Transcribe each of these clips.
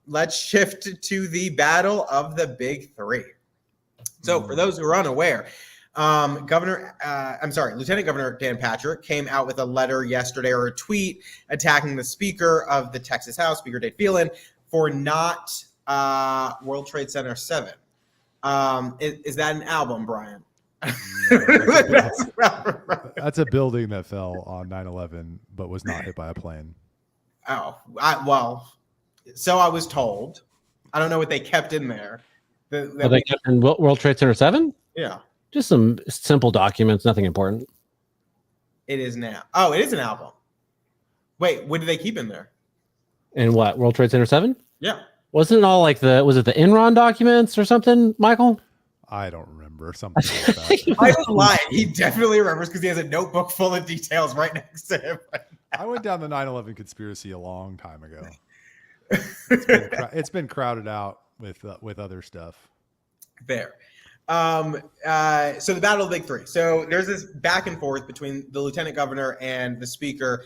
let's shift to the battle of the big three. So for those who are unaware, Lieutenant Governor Dan Patrick came out with a letter yesterday, or a tweet, attacking the Speaker of the Texas House, Speaker Dade Phelan, for not World Trade Center 7. Is that an album, Brian? That's a building that fell on 9/11, but was not hit by a plane. So I was told. I don't know what they kept in there. They kept in World Trade Center 7? Yeah. Just some simple documents, nothing important. It is now. Oh, it is an album. Wait, what did they keep in there? In what? World Trade Center 7? Yeah. Wasn't it all like was it the Enron documents or something, Michael? I don't remember. Something like that. I don't lie. He definitely remembers because he has a notebook full of details right next to him. I went down the 9/11 conspiracy a long time ago. It's been crowded out with other stuff. Fair. So the battle of the big three. So there's this back and forth between the lieutenant governor and the speaker,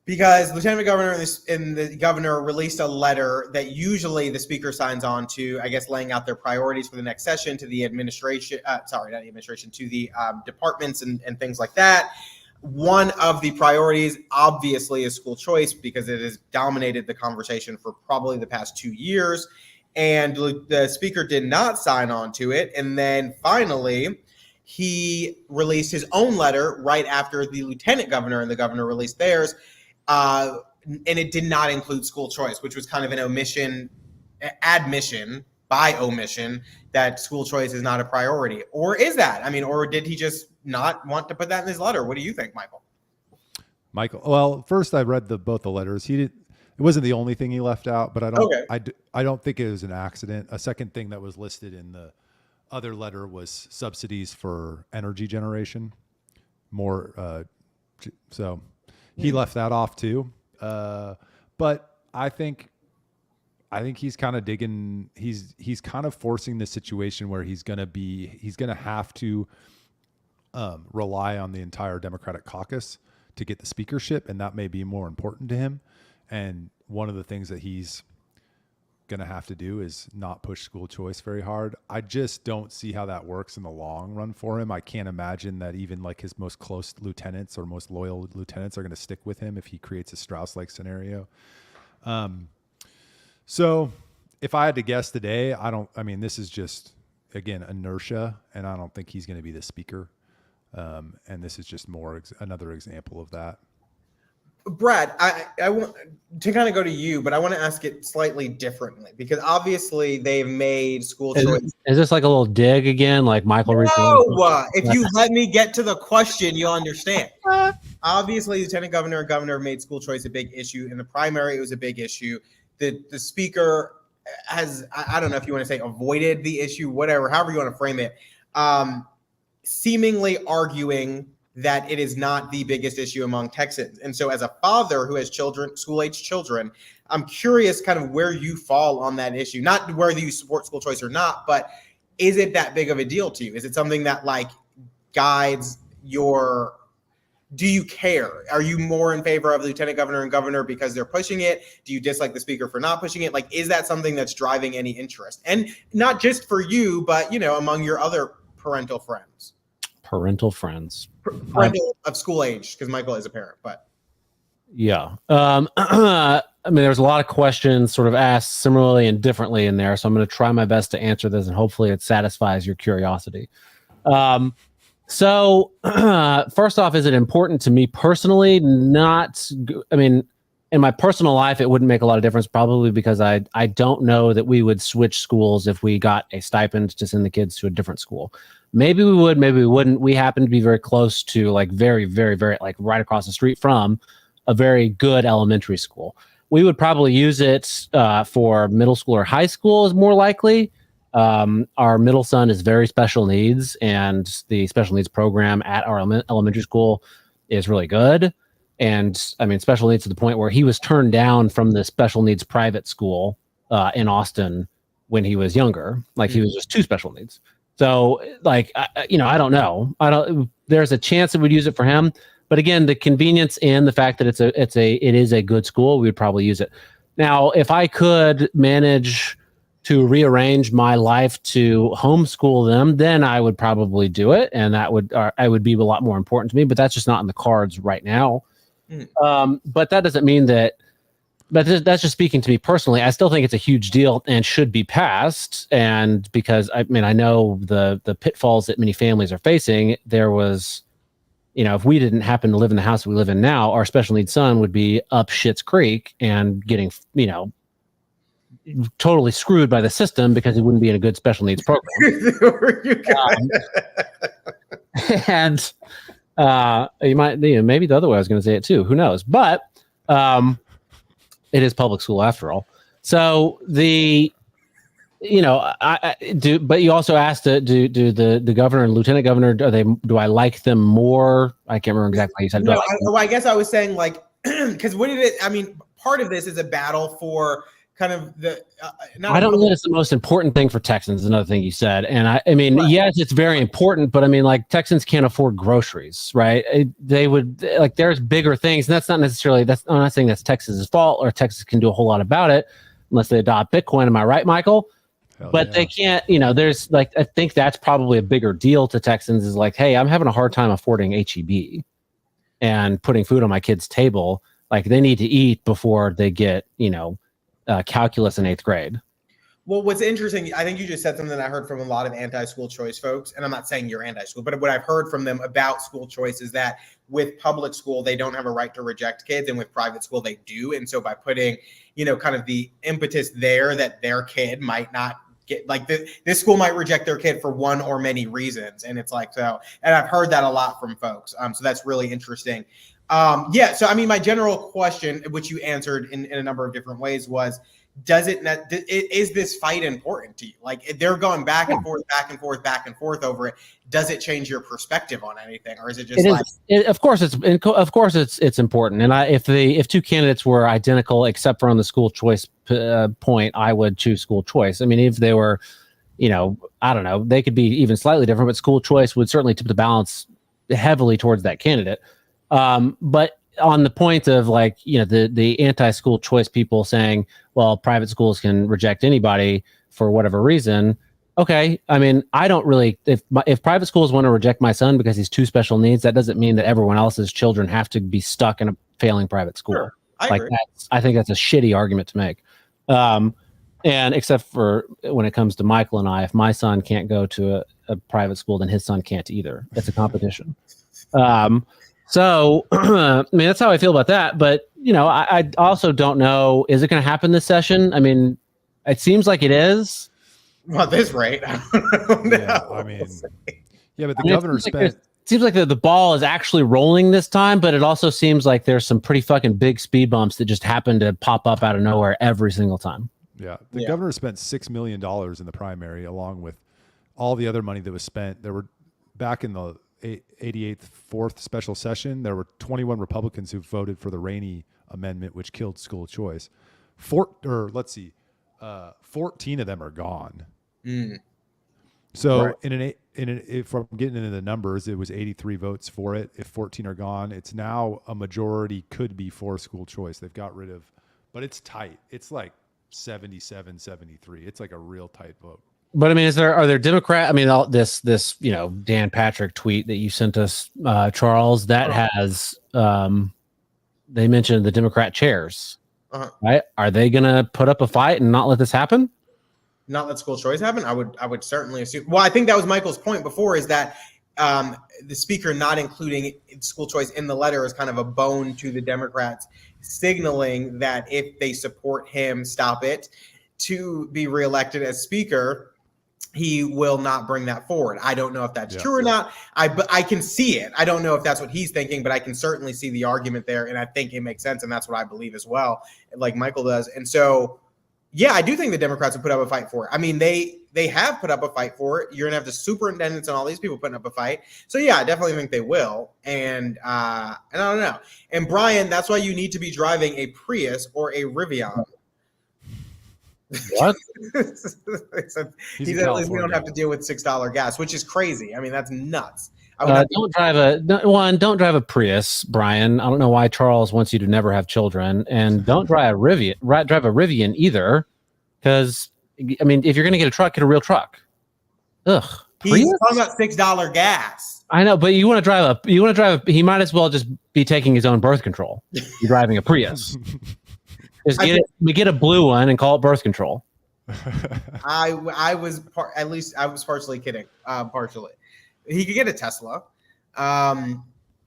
because lieutenant governor and the governor released a letter that usually the speaker signs on to, I guess, laying out their priorities for the next session to the administration. To the departments and things like that. One of the priorities, obviously, is school choice, because it has dominated the conversation for probably the past 2 years. And the speaker did not sign on to it. And then finally, he released his own letter right after the lieutenant governor and the governor released theirs. And it did not include school choice, which was kind of an admission by omission that school choice is not a priority. Or is that? I mean, or did he just not want to put that in his letter? What do you think, Michael? Well, first I read both the letters. It wasn't the only thing he left out, but I don't think it was an accident. A second thing that was listed in the other letter was subsidies for energy generation. So he left that off too. But I think he's kind of digging. He's kind of forcing the situation where he's gonna have to rely on the entire Democratic caucus to get the speakership, and that may be more important to him. And one of the things that he's going to have to do is not push school choice very hard. I just don't see how that works in the long run for him. I can't imagine that even like his most close lieutenants or most loyal lieutenants are going to stick with him if he creates a Strauss-like scenario. So if I had to guess today, this is just, again, inertia, and I don't think he's going to be the speaker. And this is just another example of that. Brad, I want to kind of go to you, but I want to ask it slightly differently, because obviously they've made school choice. Is this like a little dig again, like Michael? No, if you let me get to the question, you'll understand. Obviously, lieutenant governor and governor made school choice a big issue. In the primary, it was a big issue. The speaker has, I don't know if you want to say avoided the issue, whatever, however you want to frame it, seemingly arguing that it is not the biggest issue among Texans. And so as a father who has children, school-age children, I'm curious kind of where you fall on that issue. Not whether you support school choice or not, but is it that big of a deal to you? Is it something that like guides your, do you care? Are you more in favor of the lieutenant governor and governor because they're pushing it? Do you dislike the speaker for not pushing it? Like, is that something that's driving any interest? And not just for you, but, among your other parental friends. Parental friends. Parental of school age, because Michael is a parent, but. Yeah. There's a lot of questions sort of asked similarly and differently in there. So I'm going to try my best to answer this, and hopefully it satisfies your curiosity. So first off, is it important to me personally? In my personal life, it wouldn't make a lot of difference, probably because I don't know that we would switch schools if we got a stipend to send the kids to a different school. Maybe we would, maybe we wouldn't. We happen to be very close to, like, very, very, very, like, right across the street from a very good elementary school. We would probably use it for middle school or high school is more likely. Our middle son is very special needs, and the special needs program at our elementary school is really good. And special needs to the point where he was turned down from the special needs private school in Austin when he was younger. Like, he was just too special needs. So, like, I don't know. There's a chance that we'd use it for him. But again, the convenience and the fact that it is a good school, we would probably use it. Now, if I could manage to rearrange my life to homeschool them, then I would probably do it, and that would I would be a lot more important to me. But that's just not in the cards right now. But that doesn't mean that. But that's just speaking to me personally. I still think it's a huge deal and should be passed. And because I know the pitfalls that many families are facing. There was, if we didn't happen to live in the house that we live in now, our special needs son would be up Schitt's Creek and getting, totally screwed by the system because he wouldn't be in a good special needs program. And you might, maybe the other way I was going to say it too. Who knows? But it is public school after all. So I do. But you also asked, do the governor and lieutenant governor, do I like them more? I can't remember exactly how you said. No, I guess I was saying because what did it? I mean, part of this is a battle for kind of the. I don't know that it's the most important thing for Texans. Is another thing you said, and I mean, right. Yes, it's very important, but I mean, Texans can't afford groceries, right? They would there's bigger things, and that's not necessarily. I'm not saying that's Texas's fault, or Texas can do a whole lot about it unless they adopt Bitcoin. Am I right, Michael? But they can't. There's I think that's probably a bigger deal to Texans. Is hey, I'm having a hard time affording HEB and putting food on my kids' table. They need to eat before they get calculus in 8th grade. Well, what's interesting, I think you just said something that I heard from a lot of anti-school choice folks, and I'm not saying you're anti-school, but what I've heard from them about school choice is that with public school, they don't have a right to reject kids, and with private school, they do. And so by putting, kind of the impetus there that their kid might not get, this school might reject their kid for one or many reasons. And it's so, and I've heard that a lot from folks. So that's really interesting. So I mean, my general question, which you answered in a number of different ways, was, is this fight important to you? They're going back and forth, back and forth, back and forth over it. Does it change your perspective on anything, or is it just of course it's important. And if two candidates were identical except for on the school choice point, I would choose school choice. I mean, if they were, I don't know, they could be even slightly different, but school choice would certainly tip the balance heavily towards that candidate. But on the point of the anti-school choice people saying, well, private schools can reject anybody for whatever reason. Okay. I mean, I don't really, if private schools want to reject my son because he's too special needs, that doesn't mean that everyone else's children have to be stuck in a failing private school. Sure, I agree. I think that's a shitty argument to make. And except for when it comes to Michael and I, if my son can't go to a private school, then his son can't either. It's a competition. So, I mean, that's how I feel about that. But, I also don't know, is it going to happen this session? I mean, it seems like it is. Well, at this rate, I don't know. Yeah, I mean, but the governor spent. It seems like the ball is actually rolling this time, but it also seems like there's some pretty fucking big speed bumps that just happen to pop up out of nowhere every single time. Yeah, the governor spent $6 million in the primary, along with all the other money that was spent. There were, back in the 88th fourth special session, there were 21 Republicans who voted for the Rainey amendment, which killed school choice. 14 of them are gone. So right. If I'm getting into the numbers, it was 83 votes for it. If 14 are gone, it's now a majority could be for school choice. They've got rid of, but it's tight. It's 77-73. It's a real tight vote. But I mean, are there Democrat? I mean, all this Dan Patrick tweet that you sent us, Charles, that has they mentioned the Democrat chairs, right? Are they going to put up a fight and not let this happen? Not let school choice happen? I would certainly assume. Well, I think that was Michael's point before, is that the speaker not including school choice in the letter is kind of a bone to the Democrats, signaling that if they support him, stop it, to be reelected as speaker, he will not bring that forward. I don't know if that's true or not. But I can see it. I don't know if that's what he's thinking, but I can certainly see the argument there, and I think it makes sense, and that's what I believe as well, like Michael does. And so, yeah, I do think the Democrats will put up a fight for it. I mean, they have put up a fight for it. You're gonna have the superintendents and all these people putting up a fight. So yeah, I definitely think they will. And I don't know. And Brian, that's why you need to be driving a Prius or a Rivian. What? He said at least we don't have to deal with $6 gas, which is crazy. I mean, that's nuts. I would not don't drive a Prius, Brian. I don't know why Charles wants you to never have children, and don't drive a Rivian either, because I mean, if you're going to get a truck, get a real truck. Ugh. He's talking about $6 gas. I know, but you want to drive he might as well just be taking his own birth control. You're driving a Prius. Just get a blue one and call it birth control. I was partially kidding. Partially, he could get a Tesla.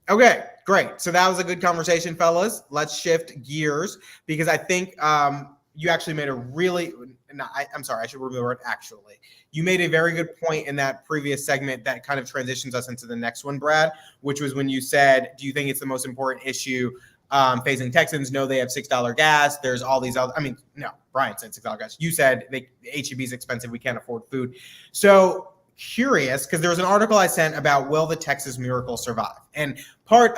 Okay, great. So that was a good conversation, fellas. Let's shift gears because I think you actually made a really. I'm sorry, I should remove the word actually. You made a very good point in that previous segment that kind of transitions us into the next one, Brad, which was when you said, do you think it's the most important issue facing Texans? No, they have $6 gas. There's all these other, no, Brian said $6 gas. You said HEB is expensive. We can't afford food. So curious, because there was an article I sent about will the Texas miracle survive? And part